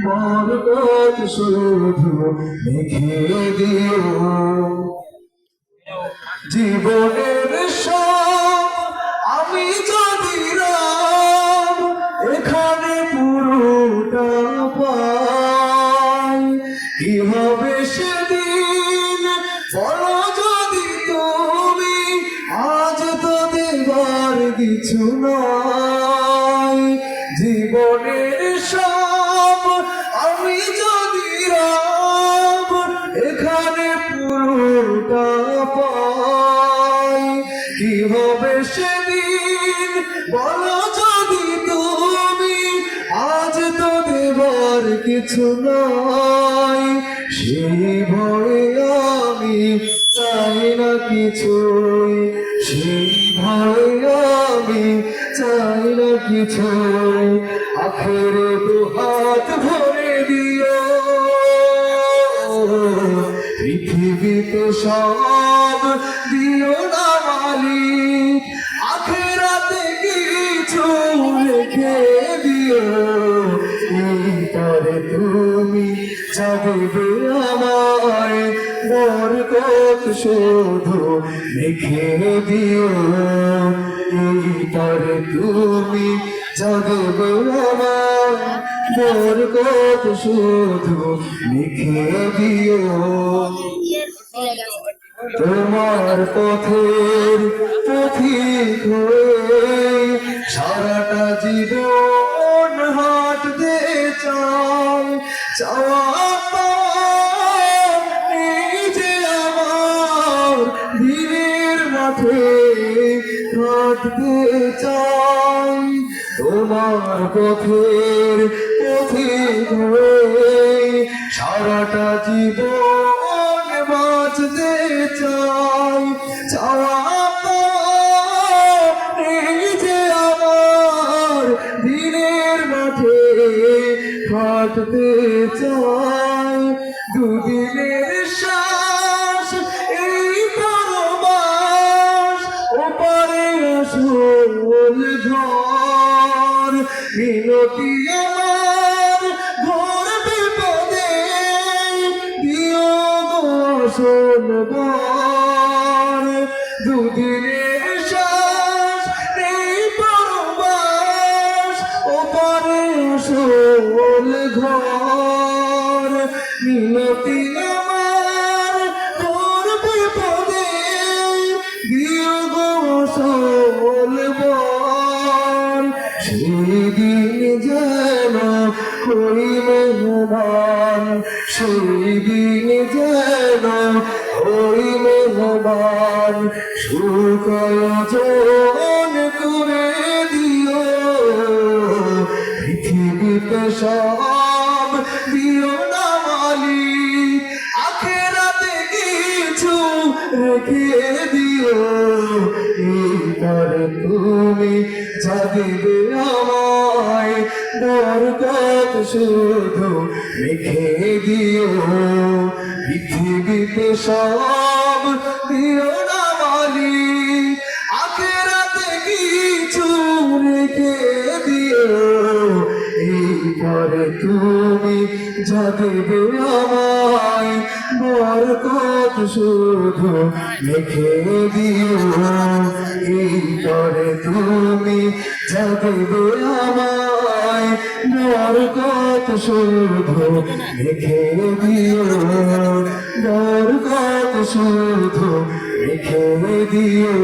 বরকত শুধু লিখে দিও। জীবনের সব আমি যদি রাম এখানে পুরোটা পাই, কি হবে সেদিন বলো যদি তুমি, আজ তো দেবার কিছু নাই। জীবনের সব আমি যদি রাম এখানে পুরোটা পাই, কি হবে সেদিন বলো যদি তুমি, আজ তো দেবার কিছু নাই। সেই ভয়ে আমি চাই না কিছুই, সেই ভয়ে আমি চাই না কিছুই। আখেরে দু হাত ভরে দিও, পৃথিবীতে সব দিও না মালিক, আখেরাতে কিছু রেখে দিও। এইটারে তুমি যা দেবে আমায়, বরকত শুধু লিখে দিও। এইটারে তুমি যা দেবে আমায়, বরকত শুধু লিখে দিও। তোমার পথের পথিক হয়ে সারাটা জীবন হাঁটতে চাই। চাওয়া নিজে আমার দিনের মাঠে হাঁটতে চাই। তোমার পথের পথিক হয়ে সারাটা জীবন বাঁচতে চাই। চাওয়া নিজে আমার দিনের মাঠে হাঁটতে চাই। দুদিনের শ্বাস এই পরবাস, ওপারে আসল ঘর। মিনতি আমার ঘোর বিপদে দিও শোনবার। দুদিনের শ্বাস এই পরবাস, ওপারে আসল ঘর। মিনতি আমার ঘোর বিপদে দিও শোনবার। সেদিন যেন কই মেহমান, সেদিন যেন ওই মেহমান। সুখ আয়োজন করে দিও, পৃথিবীতে সব দিও না মালিক, আখেরাতে কিছু রেখে দিও। এইবারে তুমি যা দেবে আমায়, বরকত শুধু লিখে দিও। পৃথিবীতে সব দিও না মালিক, আখেরাতে কিছু রেখে দিও। এইবারে তুমি যা দেবে আমায়, বরকত শুধু লিখে দিও। এইবারে তুমি যা দেবে আমায়, বরকত শুধু লিখে দিও। বরকত শুধু লিখে দিও।